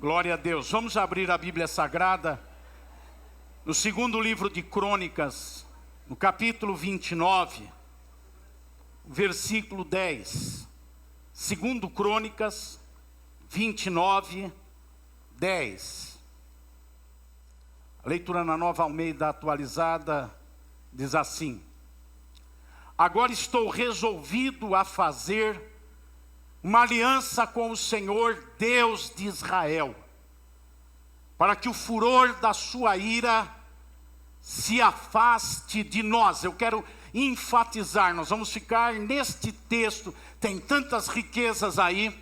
Glória a Deus. Vamos abrir a Bíblia Sagrada no segundo livro de Crônicas, no capítulo 29, versículo 10. Segundo Crônicas 29, 10. A leitura na Nova Almeida atualizada diz assim: agora estou resolvido a fazer uma aliança com o Senhor, Deus de Israel, para que o furor da sua ira se afaste de nós. Eu quero enfatizar, nós vamos ficar neste texto, tem tantas riquezas aí,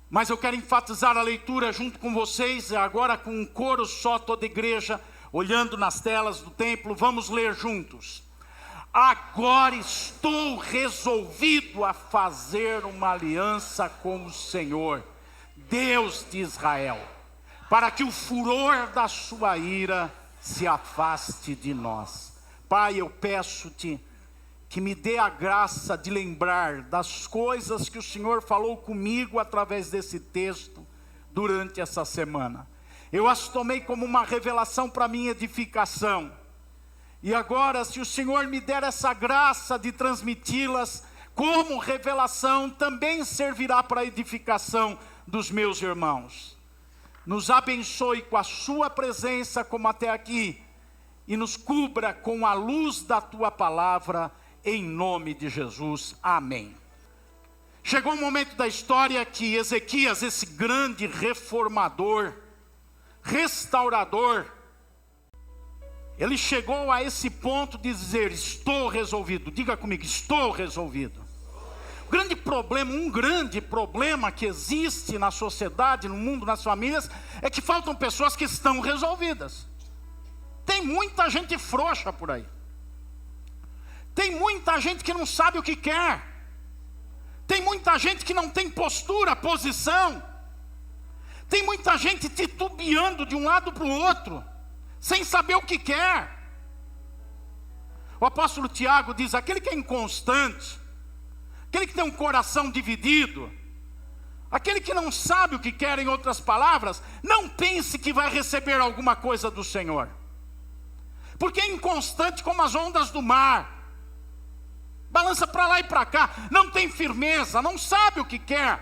mas eu quero enfatizar a leitura junto com vocês, agora com um coro só, toda a igreja, olhando nas telas do templo, vamos ler juntos. Agora estou resolvido a fazer uma aliança com o Senhor, Deus de Israel, para que o furor da sua ira se afaste de nós. Pai, eu peço-te que me dê a graça de lembrar das coisas que o Senhor falou comigo através desse texto durante essa semana. Eu as tomei como uma revelação para minha edificação. E agora, se o Senhor me der essa graça de transmiti-las como revelação, também servirá para a edificação dos meus irmãos. Nos abençoe com a sua presença como até aqui, e nos cubra com a luz da tua palavra, em nome de Jesus. Amém. Chegou um momento da história que Ezequias, esse grande reformador, restaurador, ele chegou a esse ponto de dizer: estou resolvido. Diga comigo, estou resolvido. Um grande problema que existe na sociedade, no mundo, nas famílias, é que faltam pessoas que estão resolvidas. Tem muita gente frouxa por aí. Tem muita gente que não sabe o que quer. Tem muita gente que não tem postura, posição. Tem muita gente titubeando de um lado para o outro, sem saber o que quer. O apóstolo Tiago diz: aquele que é inconstante, aquele que tem um coração dividido, aquele que não sabe o que quer, em outras palavras, não pense que vai receber alguma coisa do Senhor, porque é inconstante como as ondas do mar, balança para lá e para cá, não tem firmeza, não sabe o que quer.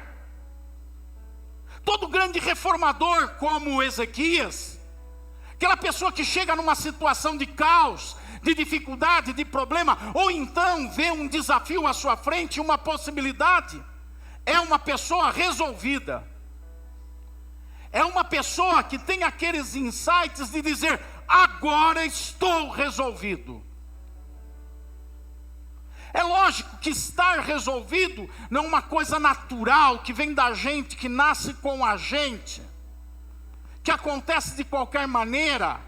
Todo grande reformador como Ezequias, aquela pessoa que chega numa situação de caos, de dificuldade, de problema, ou então vê um desafio à sua frente, uma possibilidade, é uma pessoa resolvida. É uma pessoa que tem aqueles insights de dizer: agora estou resolvido. É lógico que estar resolvido não é uma coisa natural, que vem da gente, que nasce com a gente, que acontece de qualquer maneira.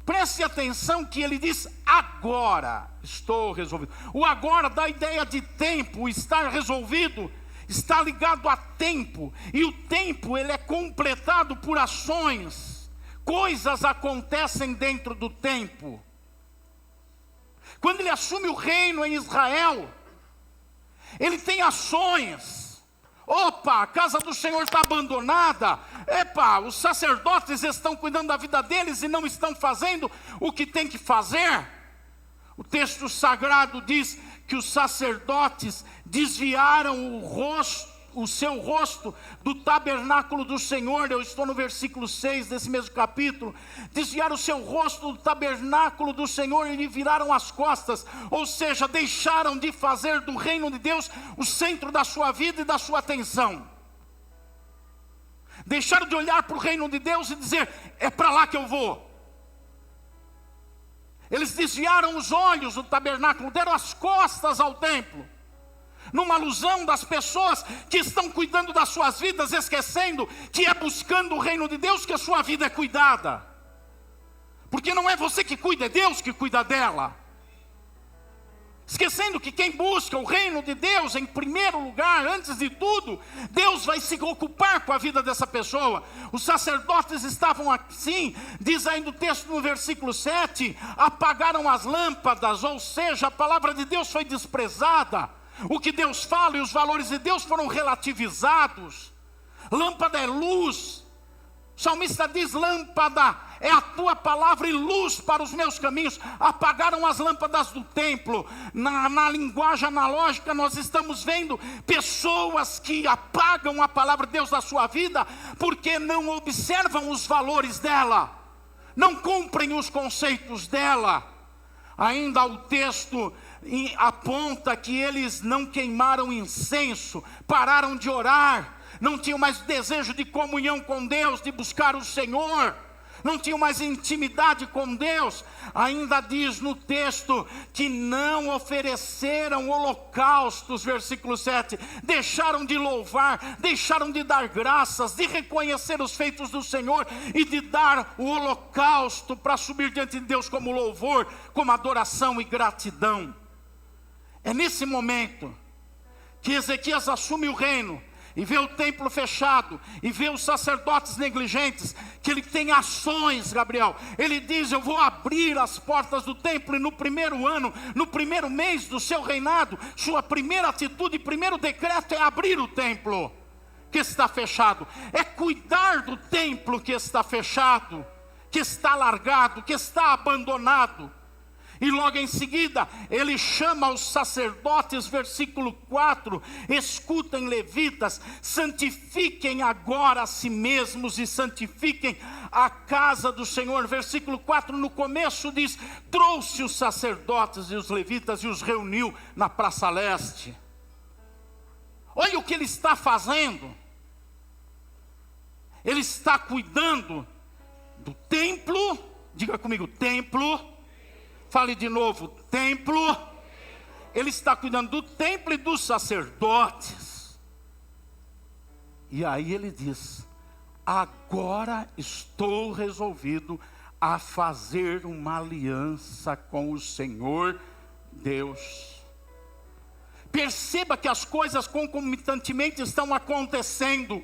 Preste atenção que ele diz: agora estou resolvido. O agora dá a ideia de tempo. O estar resolvido está ligado a tempo, e o tempo ele é completado por ações. Coisas acontecem dentro do tempo. Quando ele assume o reino em Israel, ele tem ações. Opa, a casa do Senhor está abandonada. Epa, os sacerdotes estão cuidando da vida deles e não estão fazendo o que tem que fazer. O texto sagrado diz que os sacerdotes desviaram o seu rosto do tabernáculo do Senhor. Eu estou no versículo 6 desse mesmo capítulo. Desviaram o seu rosto do tabernáculo do Senhor e lhe viraram as costas, ou seja, deixaram de fazer do reino de Deus o centro da sua vida e da sua atenção. Deixaram de olhar para o reino de Deus e dizer: é para lá que eu vou. Eles desviaram os olhos do tabernáculo, deram as costas ao templo, numa alusão das pessoas que estão cuidando das suas vidas, esquecendo que é buscando o reino de Deus que a sua vida é cuidada. Porque não é você que cuida, é Deus que cuida dela. Esquecendo que quem busca o reino de Deus em primeiro lugar, antes de tudo, Deus vai se ocupar com a vida dessa pessoa. Os sacerdotes estavam assim, diz ainda o texto no versículo 7, apagaram as lâmpadas, ou seja, a palavra de Deus foi desprezada. O que Deus fala e os valores de Deus foram relativizados. Lâmpada é luz. O salmista diz: lâmpada é a tua palavra e luz para os meus caminhos. Apagaram as lâmpadas do templo. Na linguagem analógica nós estamos vendo pessoas que apagam a palavra de Deus da sua vida, porque não observam os valores dela, não cumprem os conceitos dela. Ainda o texto aponta que eles não queimaram incenso, pararam de orar, não tinham mais desejo de comunhão com Deus, de buscar o Senhor, não tinham mais intimidade com Deus. Ainda diz no texto que não ofereceram holocaustos, versículo 7, deixaram de louvar, deixaram de dar graças, de reconhecer os feitos do Senhor e de dar o holocausto para subir diante de Deus como louvor, como adoração e gratidão. É nesse momento que Ezequias assume o reino e vê o templo fechado, e vê os sacerdotes negligentes, que ele tem ações, Gabriel. Ele diz: eu vou abrir as portas do templo, e no primeiro ano, no primeiro mês do seu reinado, sua primeira atitude, primeiro decreto é abrir o templo que está fechado, é cuidar do templo que está fechado, que está largado, que está abandonado. E logo em seguida, ele chama os sacerdotes, versículo 4, escutem, levitas, santifiquem agora a si mesmos e santifiquem a casa do Senhor. Versículo 4, no começo diz: trouxe os sacerdotes e os levitas e os reuniu na Praça Leste. Olha o que ele está fazendo. Ele está cuidando do templo, diga comigo, templo. Fale de novo, templo. Ele está cuidando do templo e dos sacerdotes. E aí ele diz: agora estou resolvido a fazer uma aliança com o Senhor Deus. Perceba que as coisas concomitantemente estão acontecendo.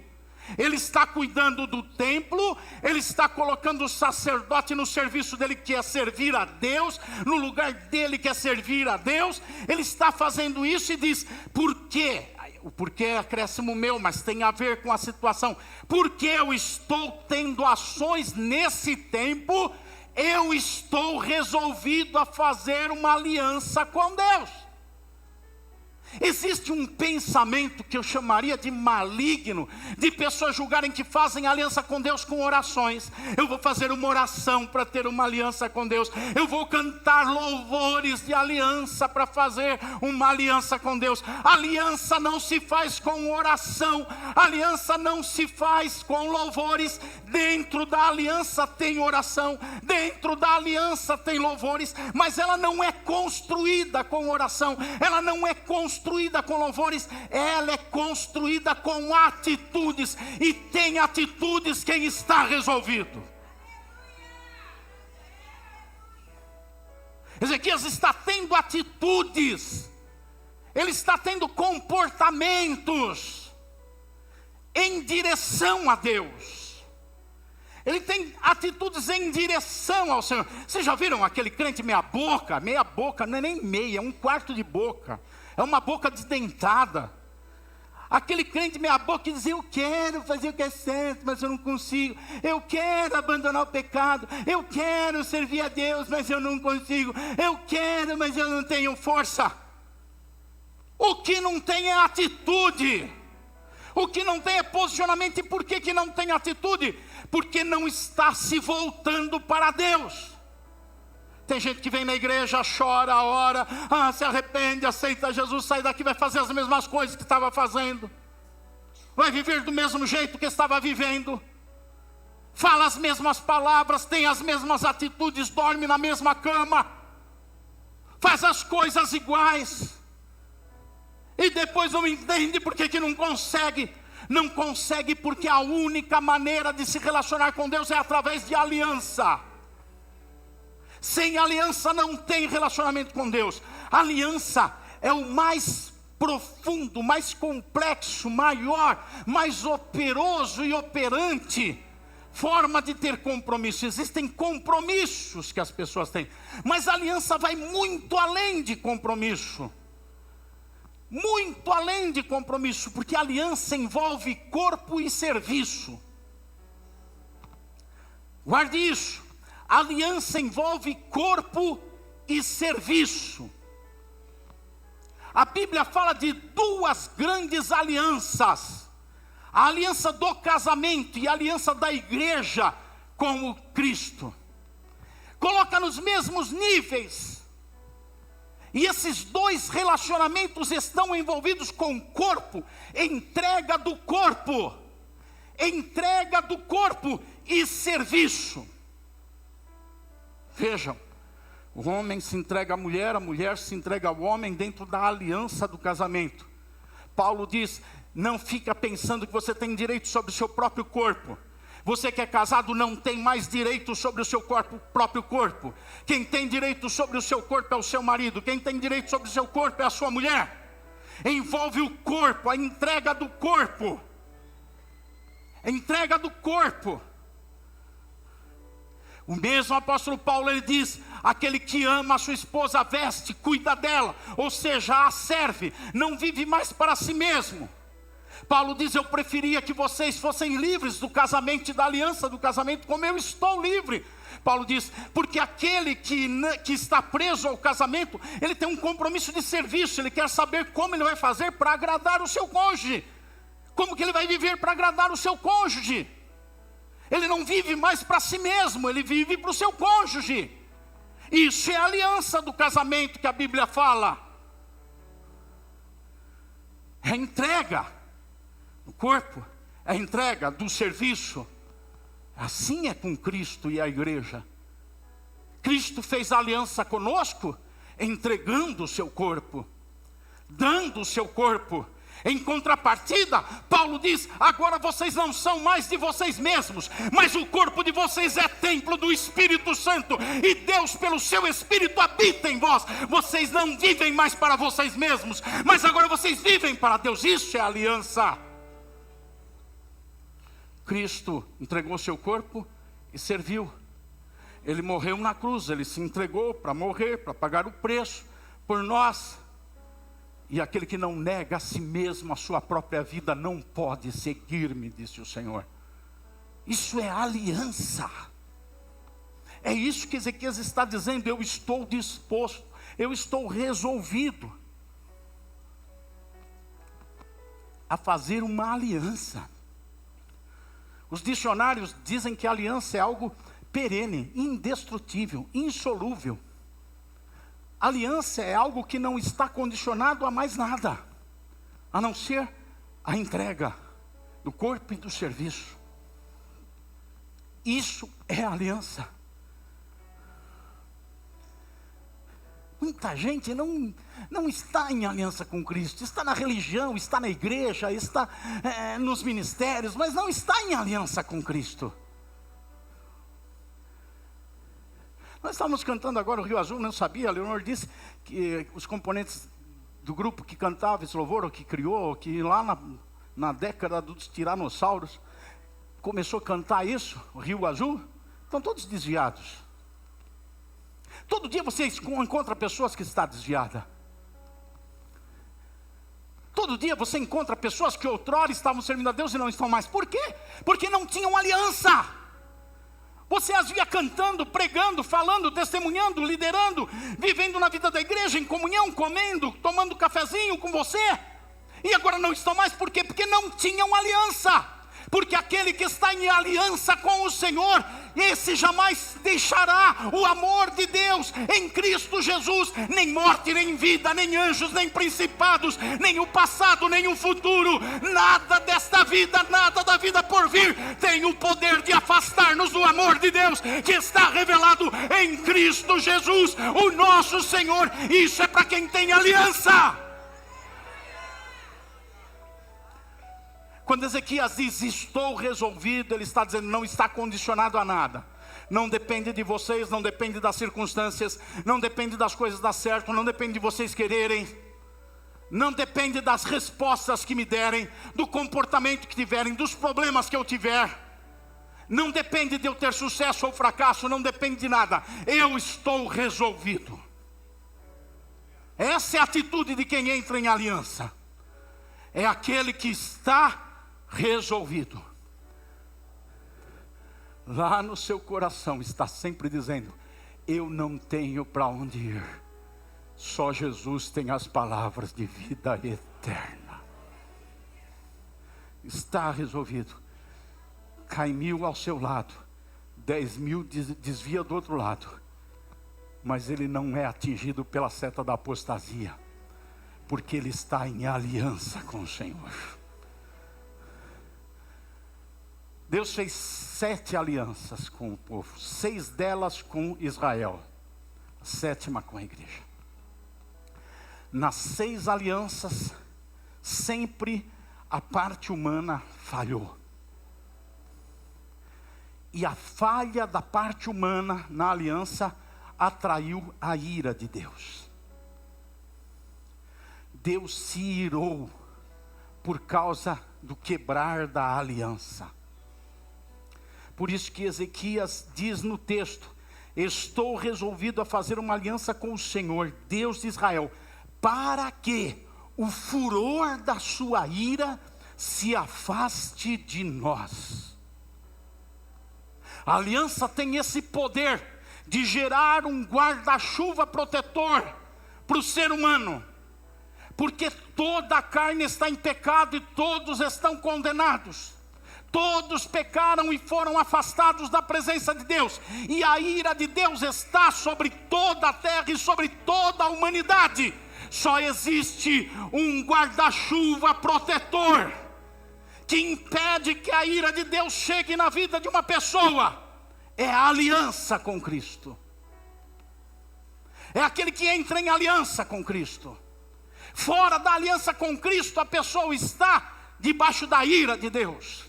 Ele está cuidando do templo, ele está colocando o sacerdote no serviço dele, que é servir a Deus, no lugar dele, que é servir a Deus. Ele está fazendo isso e diz: por quê? O porquê é acréscimo meu, mas tem a ver com a situação. Porque eu estou tendo ações nesse tempo, eu estou resolvido a fazer uma aliança com Deus. Existe um pensamento que eu chamaria de maligno, de pessoas julgarem que fazem aliança com Deus com orações. Eu vou fazer uma oração para ter uma aliança com Deus. Eu vou cantar louvores de aliança para fazer uma aliança com Deus. Aliança não se faz com oração, aliança não se faz com louvores. Dentro da aliança tem oração, dentro da aliança tem louvores, mas ela não é construída com oração, ela não é construída com louvores, ela é construída com atitudes, e tem atitudes quem está resolvido. Ezequias está tendo atitudes, ele está tendo comportamentos em direção a Deus. Ele tem atitudes em direção ao Senhor. Vocês já viram aquele crente meia boca? Meia boca, não é nem meia, é um quarto de boca. É uma boca desdentada. Aquele crente meia boca que diz: eu quero fazer o que é certo, mas eu não consigo. Eu quero abandonar o pecado. Eu quero servir a Deus, mas eu não consigo. Eu quero, mas eu não tenho força. O que não tem é atitude. O que não tem é posicionamento. E por que não tem atitude? Porque não está se voltando para Deus. Tem gente que vem na igreja, chora, ora, se arrepende, aceita Jesus, sai daqui, vai fazer as mesmas coisas que estava fazendo, vai viver do mesmo jeito que estava vivendo, fala as mesmas palavras, tem as mesmas atitudes, dorme na mesma cama, faz as coisas iguais, e depois não entende por que não consegue. Não consegue porque a única maneira de se relacionar com Deus é através de aliança. Sem aliança não tem relacionamento com Deus. Aliança é o mais profundo, mais complexo, maior, mais operoso e operante forma de ter compromisso. Existem compromissos que as pessoas têm, mas a aliança vai muito além de compromisso. muito além de compromisso, porque aliança envolve corpo e serviço. Guarde isso, aliança envolve corpo e serviço. A Bíblia fala de duas grandes alianças: a aliança do casamento e a aliança da igreja com o Cristo. Coloca nos mesmos níveis. E esses dois relacionamentos estão envolvidos com o corpo, entrega do corpo e serviço. Vejam, o homem se entrega à mulher, a mulher se entrega ao homem dentro da aliança do casamento. Paulo diz: não fica pensando que você tem direito sobre o seu próprio corpo. Você que é casado não tem mais direito sobre o seu próprio corpo. Quem tem direito sobre o seu corpo é o seu marido. Quem tem direito sobre o seu corpo é a sua mulher. Envolve o corpo, a entrega do corpo. A entrega do corpo. O mesmo apóstolo Paulo, ele diz: aquele que ama a sua esposa veste, cuida dela, ou seja, a serve, não vive mais para si mesmo. Paulo diz: eu preferia que vocês fossem livres do casamento e da aliança do casamento, como eu estou livre. Paulo diz: porque aquele que está preso ao casamento, ele tem um compromisso de serviço, ele quer saber como ele vai fazer para agradar o seu cônjuge. Como que ele vai viver para agradar o seu cônjuge? Ele não vive mais para si mesmo, ele vive para o seu cônjuge. Isso é a aliança do casamento que a Bíblia fala. É a entrega do corpo, é a entrega do serviço. Assim é com Cristo e a igreja. Cristo fez aliança conosco, entregando o seu corpo, dando o seu corpo. Em contrapartida, Paulo diz: agora vocês não são mais de vocês mesmos, mas o corpo de vocês é templo do Espírito Santo, e Deus pelo seu Espírito habita em vós. Vocês não vivem mais para vocês mesmos, mas agora vocês vivem para Deus. Isso é aliança. Cristo entregou seu corpo e serviu. Ele morreu na cruz, ele se entregou para morrer, para pagar o preço por nós. E aquele que não nega a si mesmo, a sua própria vida, não pode seguir-me, disse o Senhor. Isso é aliança. É isso que Ezequias está dizendo: eu estou disposto, eu estou resolvido a fazer uma aliança. Os dicionários dizem que a aliança é algo perene, indestrutível, insolúvel. Aliança é algo que não está condicionado a mais nada, a não ser a entrega do corpo e do serviço. Isso é aliança. Muita gente não está em aliança com Cristo, está na religião, está na igreja, está nos ministérios, mas não está em aliança com Cristo. Nós estávamos cantando agora o Rio Azul, não sabia, a Leonor disse que os componentes do grupo que cantava esse louvor, ou que criou, que lá na década dos tiranossauros, começou a cantar isso, o Rio Azul, estão todos desviados. Todo dia você encontra pessoas que estão desviadas. Todo dia você encontra pessoas que outrora estavam servindo a Deus e não estão mais. Por quê? Porque não tinham aliança. Você as via cantando, pregando, falando, testemunhando, liderando, vivendo na vida da igreja, em comunhão, comendo, tomando cafezinho com você. E agora não estão mais, por quê? Porque não tinham aliança. Porque aquele que está em aliança com o Senhor, esse jamais deixará o amor de Deus em Cristo Jesus. Nem morte, nem vida, nem anjos, nem principados, nem o passado, nem o futuro, nada desta vida, nada da vida por vir tem o poder de afastar-nos do amor de Deus que está revelado em Cristo Jesus, o nosso Senhor. Isso é para quem tem aliança. Quando Ezequias diz: estou resolvido, ele está dizendo: não está condicionado a nada. Não depende de vocês, não depende das circunstâncias, não depende das coisas dar certo, não depende de vocês quererem, não depende das respostas que me derem, do comportamento que tiverem, dos problemas que eu tiver. Não depende de eu ter sucesso ou fracasso, não depende de nada. Eu estou resolvido. Essa é a atitude de quem entra em aliança. É aquele que está resolvido. Lá no seu coração está sempre dizendo: eu não tenho para onde ir. Só Jesus tem as palavras de vida eterna. Está resolvido. Cai 1000 ao seu lado, 10.000 desvia do outro lado, mas ele não é atingido pela seta da apostasia, porque ele está em aliança com o Senhor. Deus fez 7 alianças com o povo, 6 delas com Israel, a 7ª com a igreja. Nas 6 alianças, sempre a parte humana falhou. E a falha da parte humana na aliança atraiu a ira de Deus. Deus se irou por causa do quebrar da aliança. Por isso que Ezequias diz no texto: estou resolvido a fazer uma aliança com o Senhor, Deus de Israel, para que o furor da sua ira se afaste de nós. A aliança tem esse poder de gerar um guarda-chuva protetor para o ser humano, porque toda a carne está em pecado e todos estão condenados. Todos pecaram e foram afastados da presença de Deus, e a ira de Deus está sobre toda a terra e sobre toda a humanidade. Só existe um guarda-chuva protetor que impede que a ira de Deus chegue na vida de uma pessoa. É a aliança com Cristo. É aquele que entra em aliança com Cristo. Fora da aliança com Cristo, a pessoa está debaixo da ira de Deus.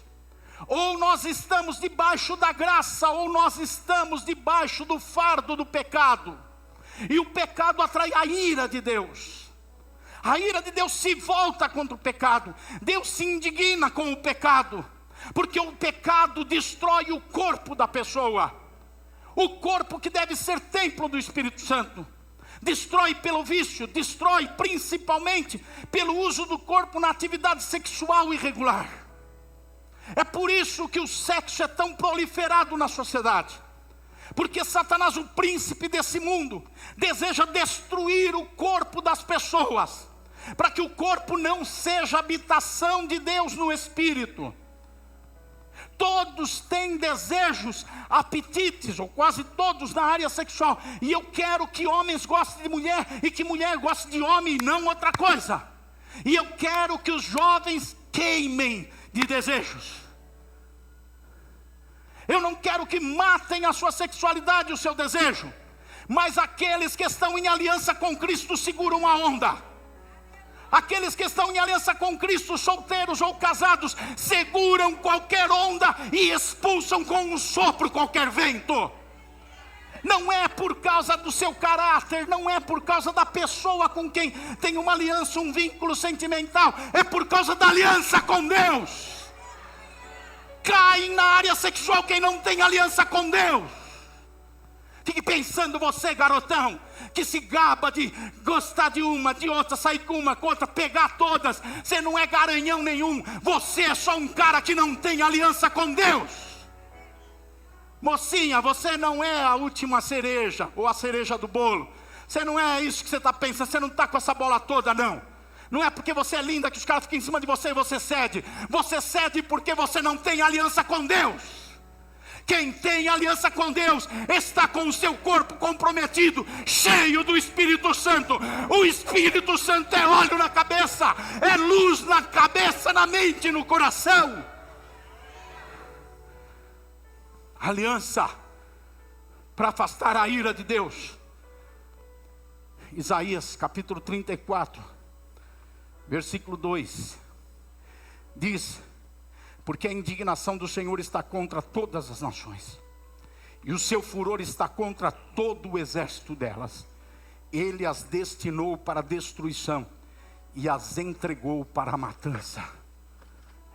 Ou nós estamos debaixo da graça, ou nós estamos debaixo do fardo do pecado. E o pecado atrai a ira de Deus. A ira de Deus se volta contra o pecado. Deus se indigna com o pecado, porque o pecado destrói o corpo da pessoa. O corpo que deve ser templo do Espírito Santo. Destrói pelo vício, destrói principalmente pelo uso do corpo na atividade sexual irregular. É por isso que o sexo é tão proliferado na sociedade. Porque Satanás, o príncipe desse mundo, deseja destruir o corpo das pessoas, para que o corpo não seja habitação de Deus no espírito. Todos têm desejos, apetites, ou quase todos na área sexual. E eu quero que homens gostem de mulher e que mulher goste de homem e não outra coisa. E eu quero que os jovens queimem de desejos. Eu não quero que matem a sua sexualidade e o seu desejo. Mas aqueles que estão em aliança com Cristo seguram a onda. Aqueles que estão em aliança com Cristo, solteiros ou casados, seguram qualquer onda e expulsam com um sopro qualquer vento. Não é por causa do seu caráter, não é por causa da pessoa com quem tem uma aliança, um vínculo sentimental. É por causa da aliança com Deus. Caem na área sexual quem não tem aliança com Deus. Fique pensando você, garotão, que se gaba de gostar de uma, de outra, sair com uma, com outra, pegar todas. Você não é garanhão nenhum. Você é só um cara que não tem aliança com Deus. Mocinha, você não é a última cereja, ou a cereja do bolo. Você não é isso que você está pensando. Você não está com essa bola toda, não. Não é porque você é linda que os caras ficam em cima de você e você cede. Você cede porque você não tem aliança com Deus. Quem tem aliança com Deus está com o seu corpo comprometido, cheio do Espírito Santo. O Espírito Santo é óleo na cabeça, é luz na cabeça, na mente, no coração. Aliança para afastar a ira de Deus. Isaías capítulo 34, versículo 2, diz: porque a indignação do Senhor está contra todas as nações, e o seu furor está contra todo o exército delas. Ele as destinou para a destruição e as entregou para a matança.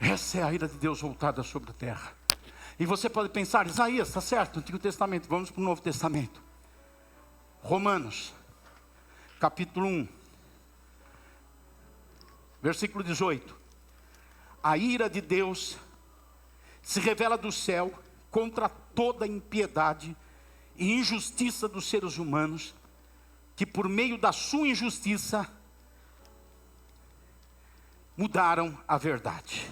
Essa é a ira de Deus voltada sobre a terra. E você pode pensar: Isaías, está certo, Antigo Testamento, vamos para o Novo Testamento. Romanos, capítulo 1, Versículo 18. A ira de Deus se revela do céu contra toda impiedade e injustiça dos seres humanos, que por meio da sua injustiça mudaram a verdade,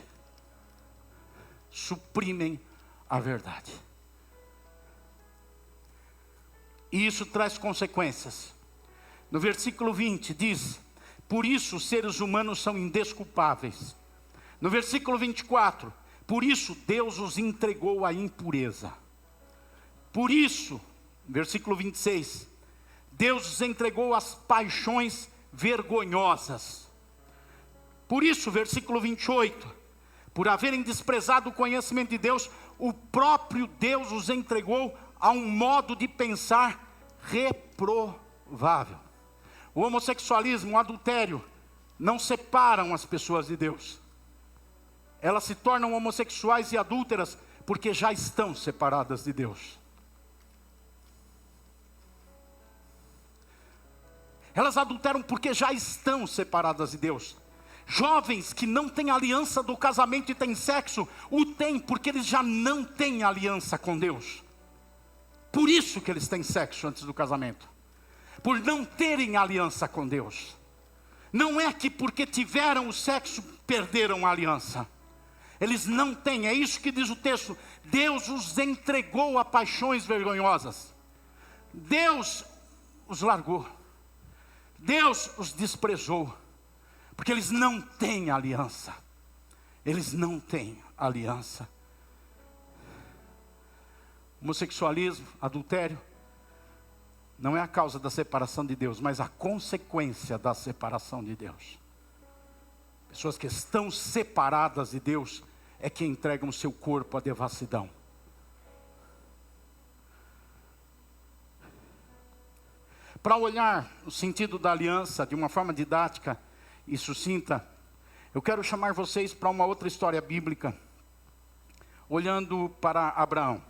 suprimem a verdade. E isso traz consequências. No versículo 20 diz: por isso os seres humanos são indesculpáveis. No versículo 24, por isso Deus os entregou à impureza. Por isso, versículo 26, Deus os entregou às paixões vergonhosas. Por isso, versículo 28, por haverem desprezado o conhecimento de Deus, o próprio Deus os entregou a um modo de pensar reprovável. O homossexualismo, o adultério, não separam as pessoas de Deus. Elas se tornam homossexuais e adúlteras porque já estão separadas de Deus. Elas adulteram porque já estão separadas de Deus. Jovens que não têm aliança do casamento e têm sexo, o têm porque eles já não têm aliança com Deus. Por isso que eles têm sexo antes do casamento. Por não terem aliança com Deus. Não é que porque tiveram o sexo, perderam a aliança. Eles não têm, é isso que diz o texto. Deus os entregou a paixões vergonhosas. Deus os largou. Deus os desprezou. Porque eles não têm aliança. Eles não têm aliança. Homossexualismo, adultério, não é a causa da separação de Deus, mas a consequência da separação de Deus. Pessoas que estão separadas de Deus é que entregam seu corpo à devassidão. Para olhar o sentido da aliança de uma forma didática e sucinta, eu quero chamar vocês para uma outra história bíblica, olhando para Abraão.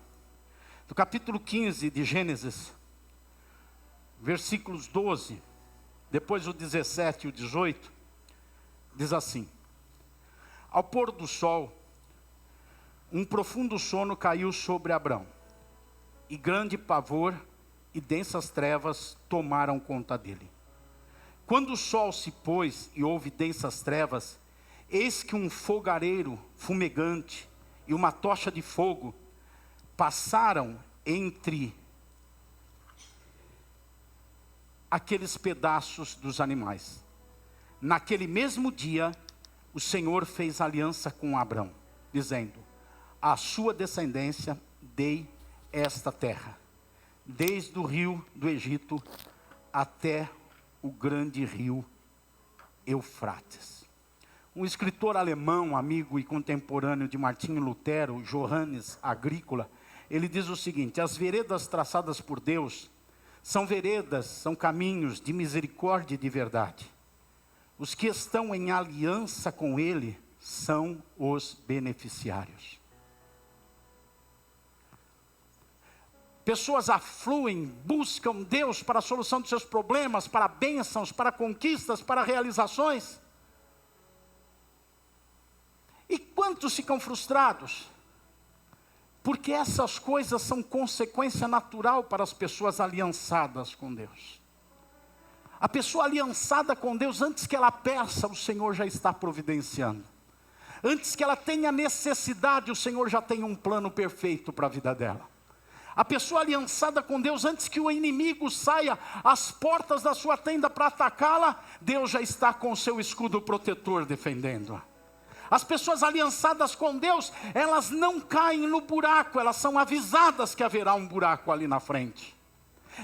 No capítulo 15 de Gênesis, versículos 12, depois o 17 e o 18, diz assim: ao pôr do sol, um profundo sono caiu sobre Abrão, e grande pavor e densas trevas tomaram conta dele. Quando o sol se pôs e houve densas trevas, eis que um fogareiro fumegante e uma tocha de fogo passaram entre aqueles pedaços dos animais. Naquele mesmo dia, o Senhor fez aliança com Abrão, dizendo: à sua descendência dei esta terra, desde o rio do Egito até o grande rio Eufrates. Um escritor alemão, amigo e contemporâneo de Martinho Lutero, Johannes Agrícola, ele diz o seguinte: as veredas traçadas por Deus são veredas, são caminhos de misericórdia e de verdade. Os que estão em aliança com Ele são os beneficiários. Pessoas afluem, buscam Deus para a solução dos seus problemas, para bênçãos, para conquistas, para realizações. E quantos ficam frustrados? Porque essas coisas são consequência natural para as pessoas aliançadas com Deus. A pessoa aliançada com Deus, antes que ela peça, o Senhor já está providenciando. Antes que ela tenha necessidade, o Senhor já tem um plano perfeito para a vida dela. A pessoa aliançada com Deus, antes que o inimigo saia às portas da sua tenda para atacá-la, Deus já está com o seu escudo protetor defendendo-a. As pessoas aliançadas com Deus, elas não caem no buraco, elas são avisadas que haverá um buraco ali na frente.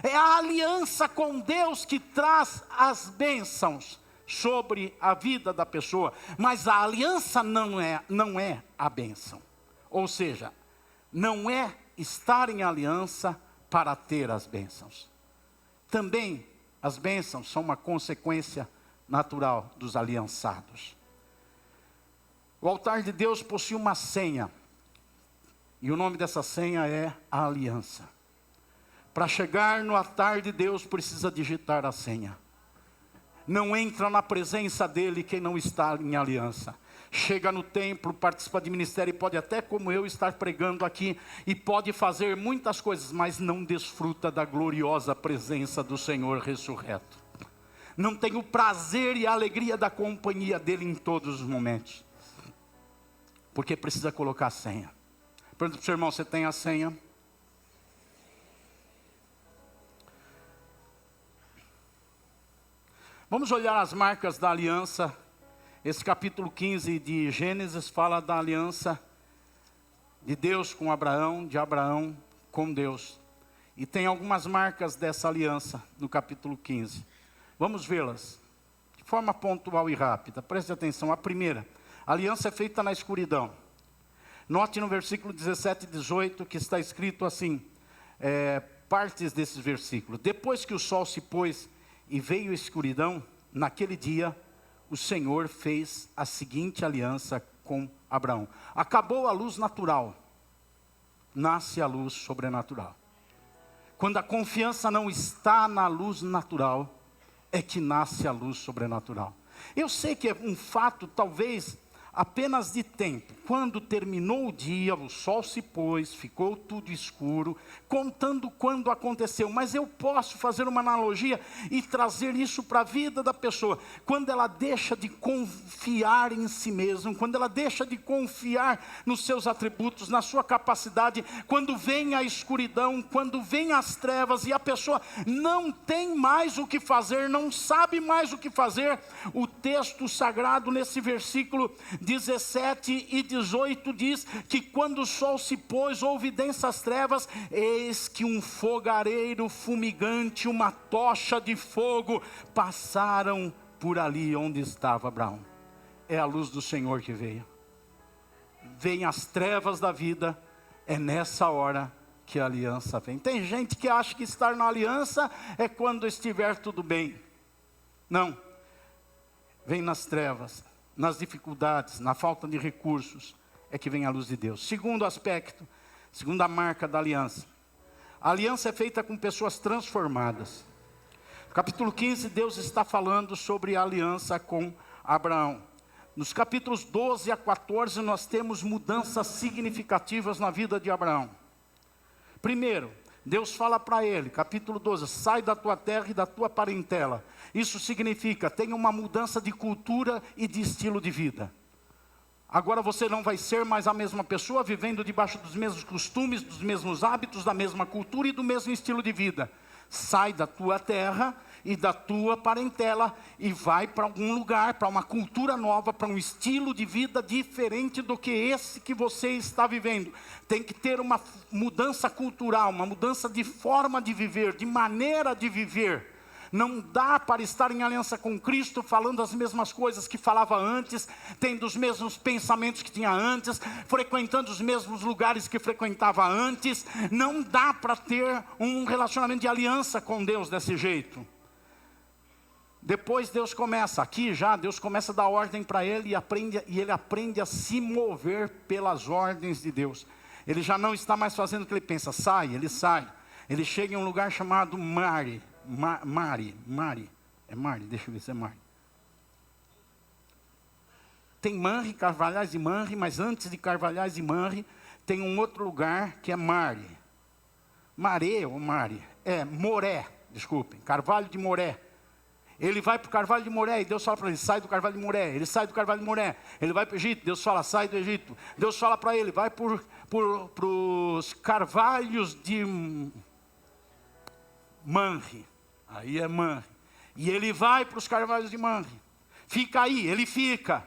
É a aliança com Deus que traz as bênçãos sobre a vida da pessoa, mas a aliança não é a bênção. Ou seja, não é estar em aliança para ter as bênçãos. Também as bênçãos são uma consequência natural dos aliançados. O altar de Deus possui uma senha, e o nome dessa senha é a aliança. Para chegar no altar de Deus precisa digitar a senha. Não entra na presença dele quem não está em aliança. Chega no templo, participa de ministério e pode até como eu estar pregando aqui. E pode fazer muitas coisas, mas não desfruta da gloriosa presença do Senhor ressurreto. Não tem o prazer e a alegria da companhia dele em todos os momentos. Porque precisa colocar a senha. Pergunta para o seu irmão, você tem a senha? Vamos olhar as marcas da aliança. Esse capítulo 15 de Gênesis fala da aliança de Deus com Abraão, de Abraão com Deus. E tem algumas marcas dessa aliança no capítulo 15. Vamos vê-las de forma pontual e rápida. Preste atenção. A primeira, a aliança é feita na escuridão. Note no versículo 17 e 18 que está escrito assim, partes desses versículos. Depois que o sol se pôs e veio a escuridão, naquele dia o Senhor fez a seguinte aliança com Abraão. Acabou a luz natural, nasce a luz sobrenatural. Quando a confiança não está na luz natural, é que nasce a luz sobrenatural. Eu sei que é um fato, talvez, apenas de tempo. Quando terminou o dia, o sol se pôs, ficou tudo escuro, contando quando aconteceu. Mas eu posso fazer uma analogia e trazer isso para a vida da pessoa. Quando ela deixa de confiar em si mesma, quando ela deixa de confiar nos seus atributos, na sua capacidade, quando vem a escuridão, quando vem as trevas e a pessoa não tem mais o que fazer, não sabe mais o que fazer, o texto sagrado nesse versículo 17 e 18 diz que quando o sol se pôs, houve densas trevas, eis que um fogareiro fumigante, uma tocha de fogo, passaram por ali onde estava Abraão. É a luz do Senhor que veio. Vem as trevas da vida, é nessa hora que a aliança vem. Tem gente que acha que estar na aliança é quando estiver tudo bem. Não, vem nas trevas, nas dificuldades, na falta de recursos, é que vem a luz de Deus. Segundo aspecto, segunda marca da aliança. A aliança é feita com pessoas transformadas. No capítulo 15, Deus está falando sobre a aliança com Abraão. Nos capítulos 12 a 14, nós temos mudanças significativas na vida de Abraão. Primeiro, Deus fala para ele, capítulo 12, sai da tua terra e da tua parentela. Isso significa, tenha uma mudança de cultura e de estilo de vida. Agora você não vai ser mais a mesma pessoa, vivendo debaixo dos mesmos costumes, dos mesmos hábitos, da mesma cultura e do mesmo estilo de vida. Sai da tua terra e da tua parentela e vai para algum lugar, para uma cultura nova, para um estilo de vida diferente do que esse que você está vivendo. Tem que ter uma mudança cultural, uma mudança de forma de viver, de maneira de viver. Não dá para estar em aliança com Cristo, falando as mesmas coisas que falava antes, tendo os mesmos pensamentos que tinha antes, frequentando os mesmos lugares que frequentava antes. Não dá para ter um relacionamento de aliança com Deus desse jeito. Depois Deus começa a dar ordem para ele e ele aprende a se mover pelas ordens de Deus. Ele já não está mais fazendo o que ele pensa, ele sai. Ele chega em um lugar chamado Mari, deixa eu ver se é Mari. Tem Manre, Carvalhais e Manre, mas antes de Carvalhais e Manre, tem um outro lugar que é Mari. Moré, desculpem, Carvalho de Moré. Ele vai para o Carvalho de Moré e Deus fala para ele, sai do Carvalho de Moré. Ele sai do Carvalho de Moré. Ele vai para o Egito, Deus fala, sai do Egito. Deus fala para ele, vai para os Carvalhos de Manre. Aí é Manre. E ele vai para os Carvalhos de Manre. Fica aí, ele fica.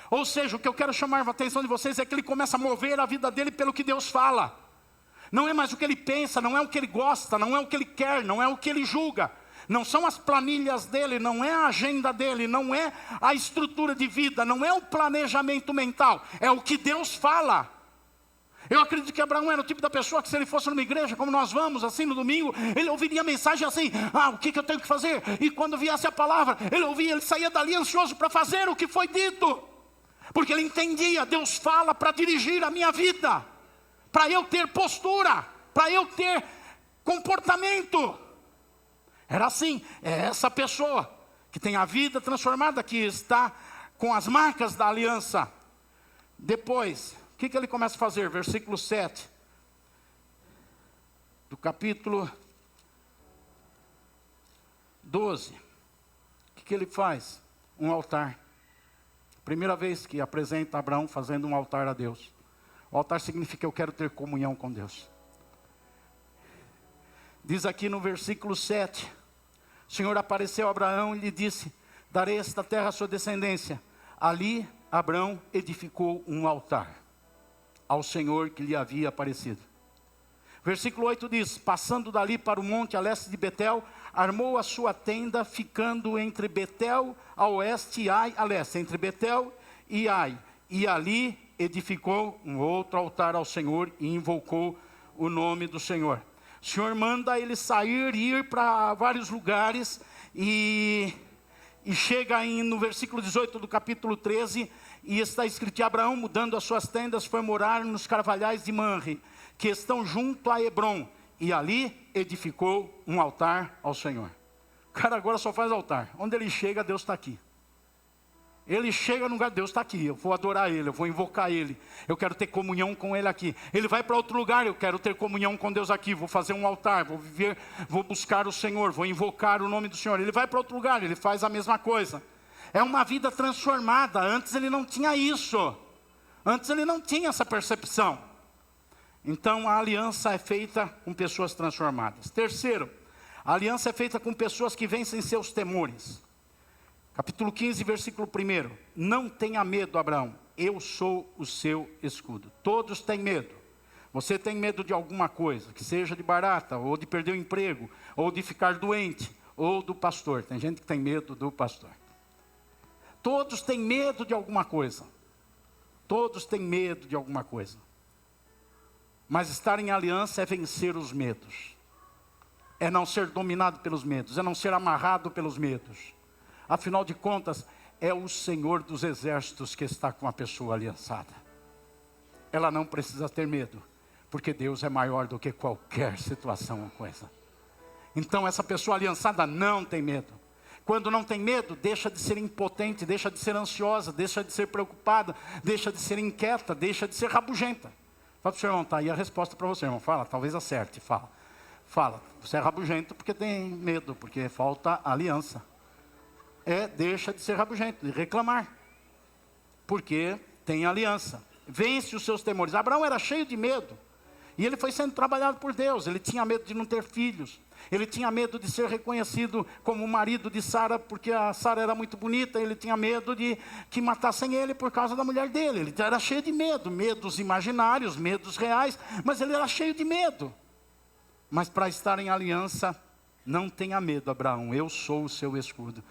Ou seja, o que eu quero chamar a atenção de vocês é que ele começa a mover a vida dele pelo que Deus fala. Não é mais o que ele pensa, não é o que ele gosta, não é o que ele quer, não é o que ele julga. Não são as planilhas dele, não é a agenda dele, não é a estrutura de vida, não é o planejamento mental, é o que Deus fala. Eu acredito que Abraão era o tipo da pessoa que se ele fosse numa igreja, como nós vamos, assim no domingo, ele ouviria a mensagem assim, o que eu tenho que fazer? E quando viesse a palavra, ele saía dali ansioso para fazer o que foi dito. Porque ele entendia, Deus fala para dirigir a minha vida, para eu ter postura, para eu ter comportamento. Era assim, é essa pessoa que tem a vida transformada, que está com as marcas da aliança. Depois, o que ele começa a fazer? Versículo 7, do capítulo 12. O que ele faz? Um altar. Primeira vez que apresenta Abraão fazendo um altar a Deus. O altar significa eu quero ter comunhão com Deus. Diz aqui no versículo 7, o Senhor apareceu a Abraão e lhe disse: darei esta terra à sua descendência. Ali Abraão edificou um altar ao Senhor que lhe havia aparecido. Versículo 8 diz: passando dali para o monte a leste de Betel, armou a sua tenda, ficando entre Betel a oeste e Ai a leste, entre Betel e Ai. E ali edificou um outro altar ao Senhor e invocou o nome do Senhor. O Senhor manda ele sair e ir para vários lugares e chega no versículo 18 do capítulo 13, e está escrito: e Abraão, mudando as suas tendas, foi morar nos carvalhais de Manre, que estão junto a Hebrom, e ali edificou um altar ao Senhor. O cara agora só faz altar. Onde ele chega, Deus está aqui. Ele chega no lugar, Deus está aqui, eu vou adorar Ele, eu vou invocar Ele, eu quero ter comunhão com Ele aqui. Ele vai para outro lugar, eu quero ter comunhão com Deus aqui, vou fazer um altar, vou viver, vou buscar o Senhor, vou invocar o nome do Senhor. Ele vai para outro lugar, ele faz a mesma coisa. É uma vida transformada. Antes ele não tinha isso, antes ele não tinha essa percepção. Então a aliança é feita com pessoas transformadas. Terceiro, a aliança é feita com pessoas que vencem seus temores. Capítulo 15, versículo 1. Não tenha medo, Abraão, eu sou o seu escudo. Todos têm medo. Você tem medo de alguma coisa, que seja de barata, ou de perder o emprego, ou de ficar doente, ou do pastor. Tem gente que tem medo do pastor. Todos têm medo de alguma coisa. Todos têm medo de alguma coisa. Mas estar em aliança é vencer os medos. É não ser dominado pelos medos, é não ser amarrado pelos medos. Afinal de contas, é o Senhor dos exércitos que está com a pessoa aliançada. Ela não precisa ter medo, porque Deus é maior do que qualquer situação ou coisa. Então essa pessoa aliançada não tem medo. Quando não tem medo, deixa de ser impotente, deixa de ser ansiosa, deixa de ser preocupada, deixa de ser inquieta, deixa de ser rabugenta. Fala para o seu irmão, está aí a resposta para você, irmão. Fala, talvez acerte, fala. Você é rabugento porque tem medo, porque falta aliança. Deixa de ser rabugento, de reclamar, porque tem aliança. Vence os seus temores. Abraão era cheio de medo, e ele foi sendo trabalhado por Deus. Ele tinha medo de não ter filhos, ele tinha medo de ser reconhecido como o marido de Sara, porque a Sara era muito bonita. Ele tinha medo de que matassem ele por causa da mulher dele. Ele era cheio de medo, medos imaginários, medos reais, mas ele era cheio de medo. Mas para estar em aliança, não tenha medo, Abraão, eu sou o seu escudo.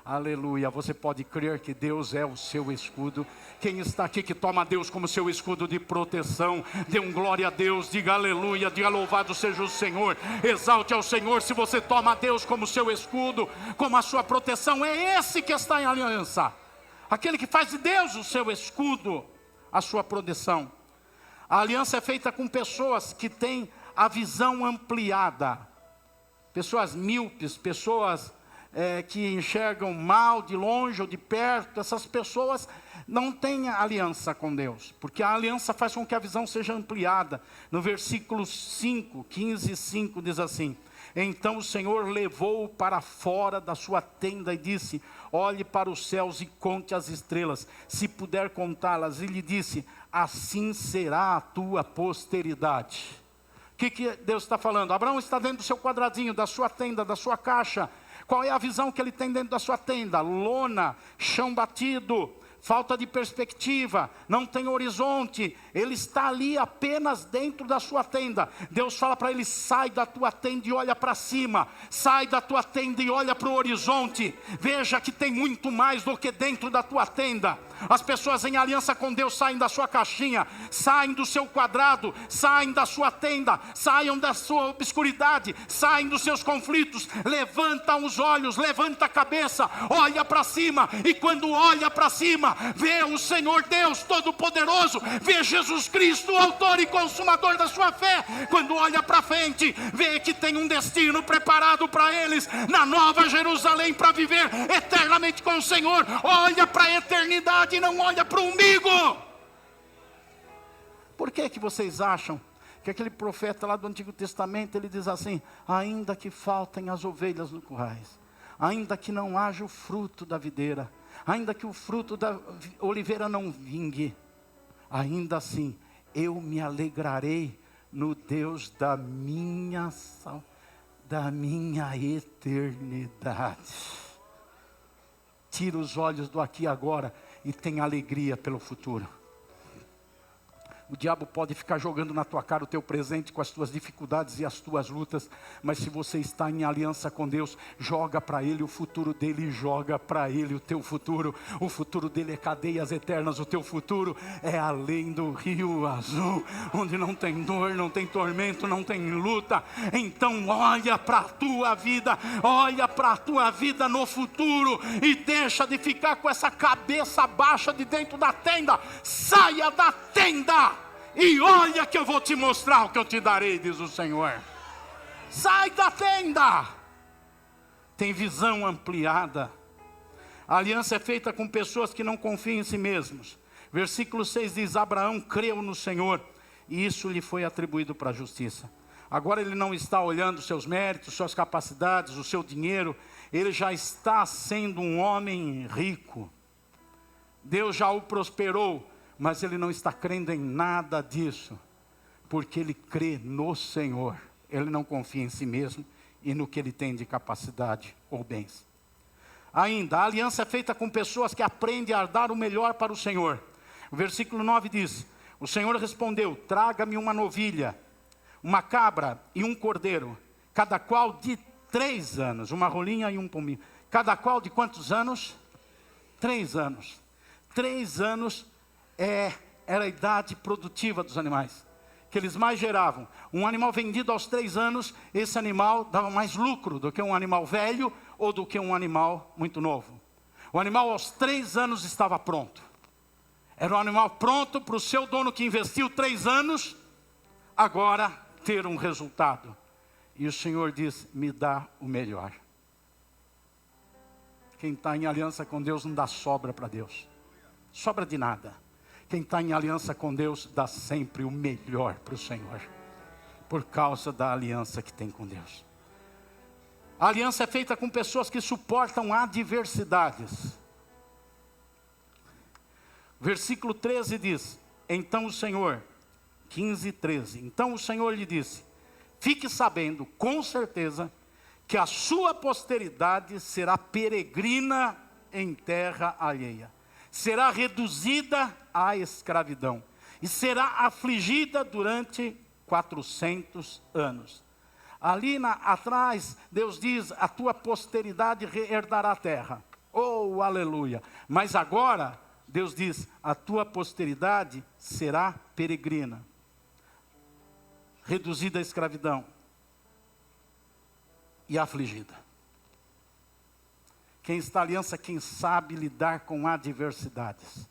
Aleluia, você pode crer que Deus é o seu escudo. Quem está aqui que toma Deus como seu escudo de proteção, dê um glória a Deus, diga aleluia, diga louvado seja o Senhor, exalte ao Senhor. Se você toma Deus como seu escudo, como a sua proteção, é esse que está em aliança. Aquele que faz de Deus o seu escudo, a sua proteção. A aliança é feita com pessoas que têm a visão ampliada. Pessoas míopes, pessoas que enxergam mal de longe ou de perto. Essas pessoas não têm aliança com Deus, porque a aliança faz com que a visão seja ampliada. No versículo 5, 15:5 diz assim: então o Senhor levou-o para fora da sua tenda e disse: olhe para os céus e conte as estrelas, se puder contá-las. E lhe disse: assim será a tua posteridade. O que Deus está falando? Abraão está dentro do seu quadradinho, da sua tenda, da sua caixa. Qual é a visão que ele tem dentro da sua tenda? Lona, chão batido, falta de perspectiva, não tem horizonte. Ele está ali apenas dentro da sua tenda. Deus fala para ele: sai da tua tenda e olha para cima. Sai da tua tenda e olha para o horizonte. Veja que tem muito mais do que dentro da tua tenda. As pessoas em aliança com Deus saem da sua caixinha, saem do seu quadrado, saem da sua tenda, saem da sua obscuridade, saem dos seus conflitos, levantam os olhos, levanta a cabeça, olha para cima, e quando olha para cima, vê o Senhor Deus Todo-Poderoso, vê Jesus Cristo, autor e consumador da sua fé. Quando olha para frente, vê que tem um destino preparado para eles, na Nova Jerusalém, para viver eternamente com o Senhor. Olha para a eternidade e não olha para o umbigo. Por que vocês acham que aquele profeta lá do Antigo Testamento, ele diz assim: ainda que faltem as ovelhas no currais, ainda que não haja o fruto da videira, ainda que o fruto da oliveira não vingue, ainda assim eu me alegrarei no Deus da minha eternidade. Tira os olhos do aqui e agora e tem alegria pelo futuro. O diabo pode ficar jogando na tua cara o teu presente com as tuas dificuldades e as tuas lutas, mas se você está em aliança com Deus, joga para Ele o futuro dele, joga para Ele o teu futuro. O futuro dele é cadeias eternas, o teu futuro é além do rio azul, onde não tem dor, não tem tormento, não tem luta. Então olha para a tua vida, olha para a tua vida no futuro e deixa de ficar com essa cabeça baixa de dentro da tenda. Saia da tenda e olha que eu vou te mostrar o que eu te darei, diz o Senhor. Sai da tenda. Tem visão ampliada. A aliança é feita com pessoas que não confiam em si mesmos. Versículo 6 diz: Abraão creu no Senhor e isso lhe foi atribuído para a justiça. Agora ele não está olhando seus méritos, suas capacidades, o seu dinheiro. Ele já está sendo um homem rico. Deus já o prosperou. Mas ele não está crendo em nada disso, porque ele crê no Senhor. Ele não confia em si mesmo e no que ele tem de capacidade ou bens. Ainda, a aliança é feita com pessoas que aprendem a dar o melhor para o Senhor. O versículo 9 diz: o Senhor respondeu: traga-me uma novilha, uma cabra e um cordeiro, cada qual de 3 anos, uma rolinha e um pombinho. Cada qual de quantos anos? 3 anos. 3 anos era a idade produtiva dos animais, que eles mais geravam. Um animal vendido aos 3 anos, esse animal dava mais lucro do que um animal velho ou do que um animal muito novo. O animal aos 3 anos estava pronto. Era um animal pronto para o seu dono que investiu 3 anos, agora ter um resultado. E o Senhor diz: me dá o melhor. Quem está em aliança com Deus não dá sobra para Deus. Sobra de nada. Quem está em aliança com Deus dá sempre o melhor para o Senhor, por causa da aliança que tem com Deus. A aliança é feita com pessoas que suportam adversidades. Versículo 13 diz: então o Senhor, 15:13, então o Senhor lhe disse: fique sabendo com certeza que a sua posteridade será peregrina em terra alheia. Será reduzida à escravidão e será afligida durante 400 anos. Ali atrás, Deus diz: a tua posteridade herdará a terra. Oh, aleluia! Mas agora, Deus diz: a tua posteridade será peregrina, reduzida à escravidão e afligida. Quem está em aliança, quem sabe lidar com adversidades.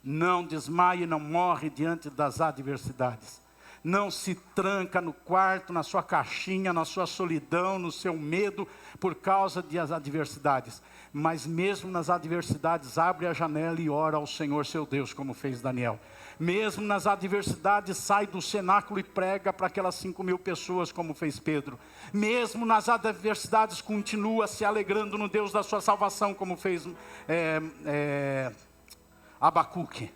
Não desmaie, não morre diante das adversidades. Não se tranca no quarto, na sua caixinha, na sua solidão, no seu medo, por causa das adversidades. Mas mesmo nas adversidades, abre a janela e ora ao Senhor seu Deus, como fez Daniel. Mesmo nas adversidades, sai do cenáculo e prega para aquelas 5.000 pessoas, como fez Pedro. Mesmo nas adversidades, continua se alegrando no Deus da sua salvação, como fez Abacuque.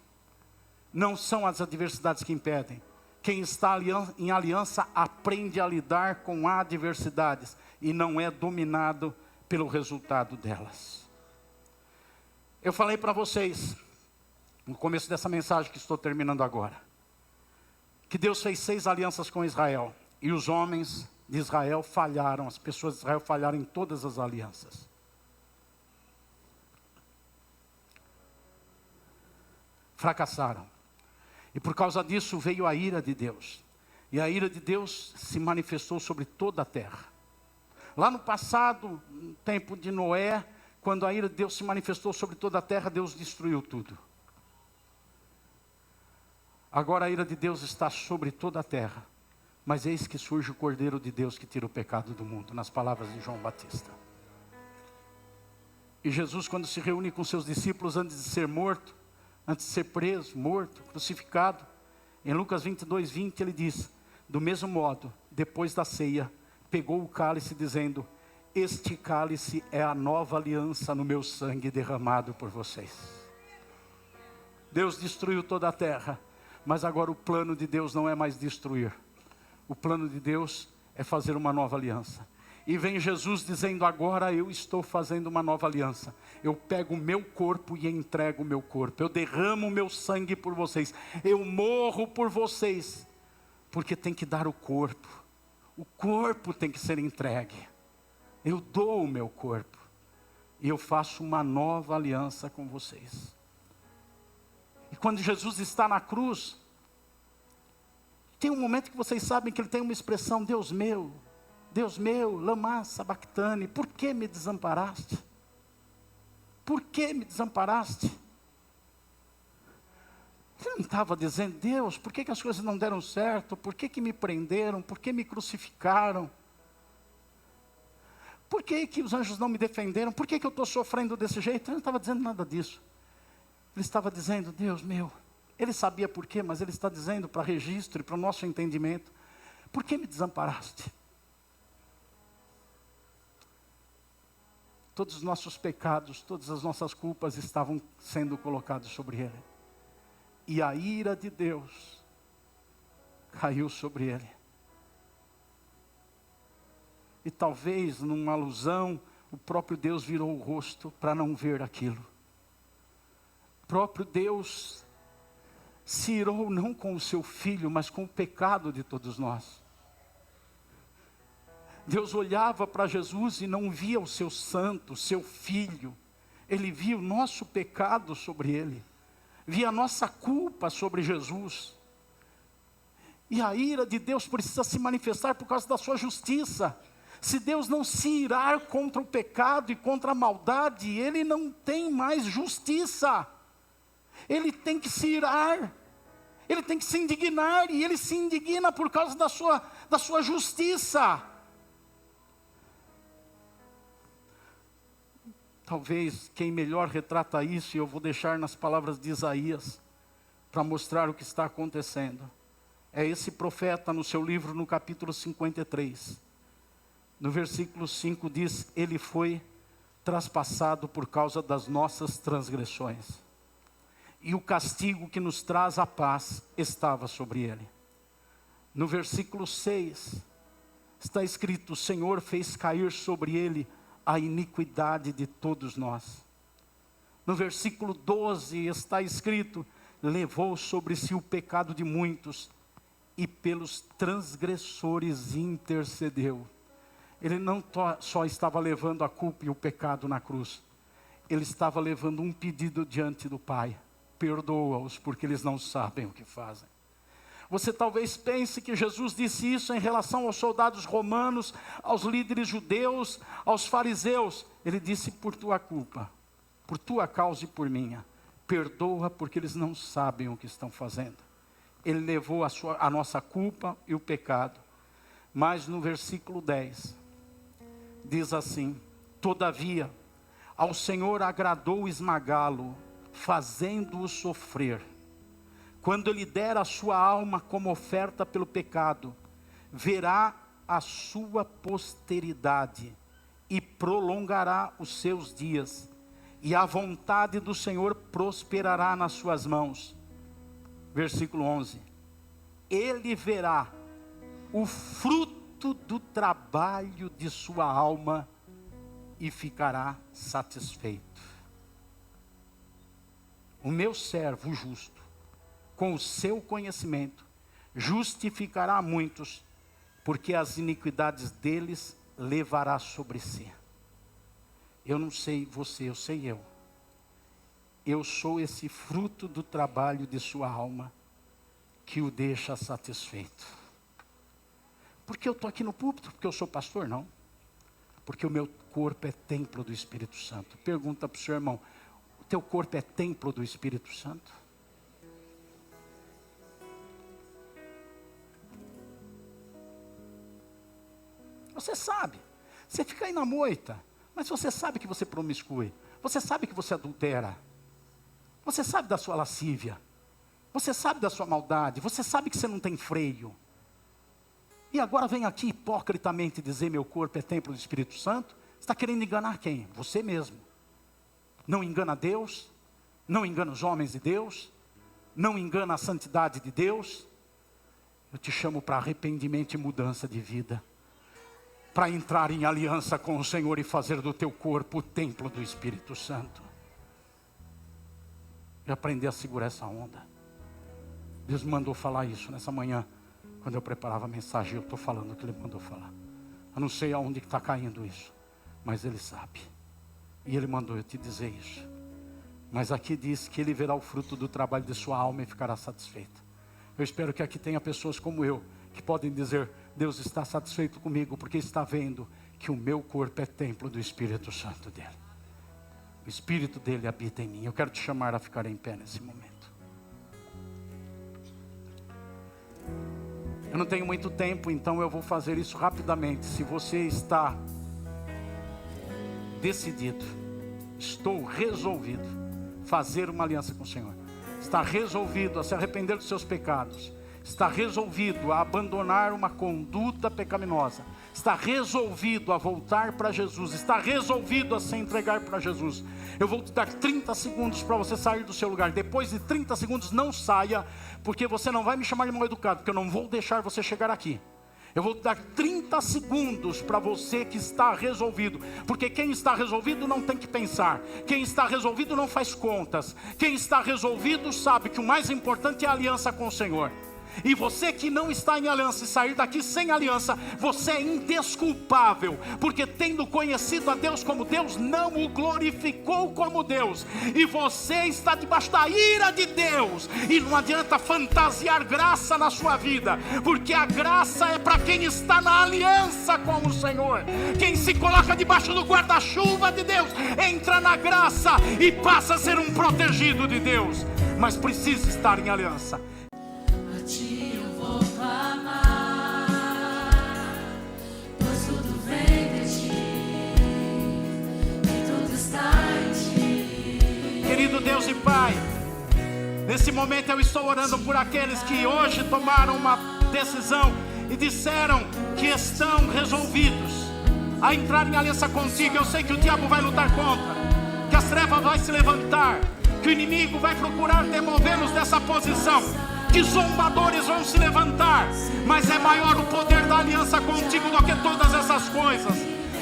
Não são as adversidades que impedem. Quem está em aliança aprende a lidar com adversidades e não é dominado pelo resultado delas. Eu falei para vocês, no começo dessa mensagem que estou terminando agora, que Deus fez 6 alianças com Israel, e os homens de Israel falharam, as pessoas de Israel falharam em todas as alianças. fracassaram. E por causa disso veio a ira de Deus. E a ira de Deus se manifestou sobre toda a terra. Lá no passado, no tempo de Noé, quando a ira de Deus se manifestou sobre toda a terra, Deus destruiu tudo. Agora a ira de Deus está sobre toda a terra. Mas eis que surge o Cordeiro de Deus que tira o pecado do mundo, nas palavras de João Batista. E Jesus, quando se reúne com seus discípulos antes de ser morto, antes de ser preso, morto, crucificado, em Lucas 22, 20, ele diz: do mesmo modo, depois da ceia, pegou o cálice dizendo: este cálice é a nova aliança no meu sangue derramado por vocês. Deus destruiu toda a terra, mas agora o plano de Deus não é mais destruir. O plano de Deus é fazer uma nova aliança. E vem Jesus dizendo: agora eu estou fazendo uma nova aliança. Eu pego o meu corpo e entrego o meu corpo. Eu derramo o meu sangue por vocês. Eu morro por vocês. Porque tem que dar o corpo. O corpo tem que ser entregue. Eu dou o meu corpo. E eu faço uma nova aliança com vocês. E quando Jesus está na cruz, tem um momento que vocês sabem que ele tem uma expressão: Deus meu, lama sabachthani, por que me desamparaste? Por que me desamparaste? Ele não estava dizendo: Deus, por que as coisas não deram certo? Por que me prenderam? Por que me crucificaram? Por que os anjos não me defenderam? Por que eu estou sofrendo desse jeito? Ele não estava dizendo nada disso. Ele estava dizendo: Deus meu. Ele sabia por quê, mas ele está dizendo para registro e para o nosso entendimento: por que me desamparaste? Todos os nossos pecados, todas as nossas culpas estavam sendo colocados sobre ele. E a ira de Deus caiu sobre ele. E talvez, numa alusão, o próprio Deus virou o rosto para não ver aquilo. O próprio Deus se irou não com o seu filho, mas com o pecado de todos nós. Deus olhava para Jesus e não via o seu santo, o seu filho. Ele via o nosso pecado sobre ele. Via a nossa culpa sobre Jesus. E a ira de Deus precisa se manifestar por causa da sua justiça. Se Deus não se irar contra o pecado e contra a maldade, ele não tem mais justiça. Ele tem que se irar. Ele tem que se indignar, e ele se indigna por causa da sua justiça. Talvez quem melhor retrata isso, e eu vou deixar nas palavras de Isaías, para mostrar o que está acontecendo, é esse profeta no seu livro, no capítulo 53. No versículo 5 diz: ele foi traspassado por causa das nossas transgressões. E o castigo que nos traz a paz estava sobre ele. No versículo 6, está escrito: o Senhor fez cair sobre ele a iniquidade de todos nós. No versículo 12 está escrito: levou sobre si o pecado de muitos, e pelos transgressores intercedeu. Ele não só estava levando a culpa e o pecado na cruz, ele estava levando um pedido diante do Pai: perdoa-os, porque eles não sabem o que fazem. Você talvez pense que Jesus disse isso em relação aos soldados romanos, aos líderes judeus, aos fariseus. Ele disse: por tua culpa, por tua causa e por minha, perdoa, porque eles não sabem o que estão fazendo. Ele levou a nossa culpa e o pecado. Mas no versículo 10, diz assim: todavia, ao Senhor agradou esmagá-lo, fazendo-o sofrer. Quando ele der a sua alma como oferta pelo pecado, verá a sua posteridade e prolongará os seus dias, e a vontade do Senhor prosperará nas suas mãos. Versículo 11: ele verá o fruto do trabalho de sua alma e ficará satisfeito. O meu servo justo, com o seu conhecimento, justificará muitos, porque as iniquidades deles levará sobre si. Eu não sei você, eu sei eu. eu sou esse fruto do trabalho de sua alma que o deixa satisfeito. Porque eu estou aqui no púlpito? Porque eu sou pastor? Não. Porque o meu corpo é templo do Espírito Santo. Pergunta para o seu irmão, o teu corpo é templo do Espírito Santo? Você sabe, você fica aí na moita, mas você sabe que você promiscui, você sabe que você adultera, você sabe da sua lascívia, você sabe da sua maldade, você sabe que você não tem freio. E agora vem aqui hipocritamente dizer meu corpo é templo do Espírito Santo? Você está querendo enganar quem? Você mesmo. Não engana Deus, não engana os homens de Deus, não engana a santidade de Deus. Eu te chamo para arrependimento e mudança de vida, para entrar em aliança com o Senhor e fazer do teu corpo o templo do Espírito Santo. E aprender a segurar essa onda. Deus me mandou falar isso nessa manhã, quando eu preparava a mensagem. Eu estou falando o que Ele mandou falar. Eu não sei aonde está caindo isso, mas Ele sabe. E Ele mandou eu te dizer isso. Mas aqui diz que Ele verá o fruto do trabalho de sua alma e ficará satisfeito. Eu espero que aqui tenha pessoas como eu, que podem dizer, Deus está satisfeito comigo, porque está vendo que o meu corpo é templo do Espírito Santo dEle. O Espírito dEle habita em mim. Eu quero te chamar a ficar em pé nesse momento. Eu não tenho muito tempo, então eu vou fazer isso rapidamente. Se você está decidido, estou resolvido a fazer uma aliança com o Senhor, está resolvido a se arrepender dos seus pecados, está resolvido a abandonar uma conduta pecaminosa, está resolvido a voltar para Jesus, está resolvido a se entregar para Jesus, eu vou te dar 30 segundos para você sair do seu lugar. Depois de 30 segundos não saia, porque você não vai me chamar de mal educado, porque eu não vou deixar você chegar aqui. Eu vou te dar 30 segundos para você que está resolvido, porque quem está resolvido não tem que pensar, quem está resolvido não faz contas, quem está resolvido sabe que o mais importante é a aliança com o Senhor. E você que não está em aliança e sair daqui sem aliança, você é indesculpável, porque tendo conhecido a Deus como Deus, não o glorificou como Deus, e você está debaixo da ira de Deus, e não adianta fantasiar graça na sua vida, porque a graça é para quem está na aliança com o Senhor. Quem se coloca debaixo do guarda-chuva de Deus, entra na graça e passa a ser um protegido de Deus, mas precisa estar em aliança. Eu vou clamar, pois tudo vem de ti, e tudo está em ti. Querido Deus e Pai, nesse momento eu estou orando por aqueles que hoje tomaram uma decisão e disseram que estão resolvidos a entrar em aliança contigo. Eu sei que o diabo vai lutar contra, que as trevas vão se levantar, que o inimigo vai procurar demovê-los dessa posição, que zombadores vão se levantar, mas é maior o poder da aliança contigo do que todas essas coisas.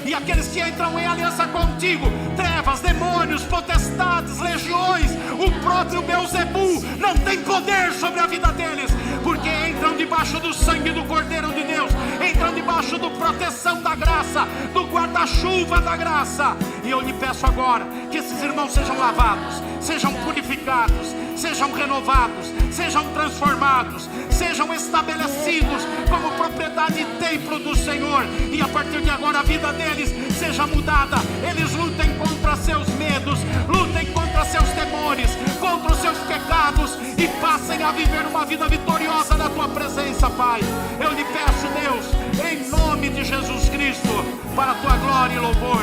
E aqueles que entram em aliança contigo, trevas, demônios, potestades, legiões, o próprio Beelzebul não tem poder sobre a vida deles, porque entram debaixo do sangue do Cordeiro de Deus, entram debaixo da proteção da graça, do guarda-chuva da graça. E eu lhe peço agora que esses irmãos sejam lavados, sejam purificados, sejam renovados, sejam transformados, sejam estabelecidos como propriedade e templo do Senhor, e a partir de agora a vida deles seja mudada. Eles lutem contra seus medos, lutem contra seus temores, contra os seus pecados, e passem a viver uma vida vitoriosa na tua presença, Pai. Eu lhe peço, Deus, em nome de Jesus Cristo, para a tua glória e louvor.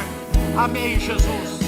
Amém, Jesus.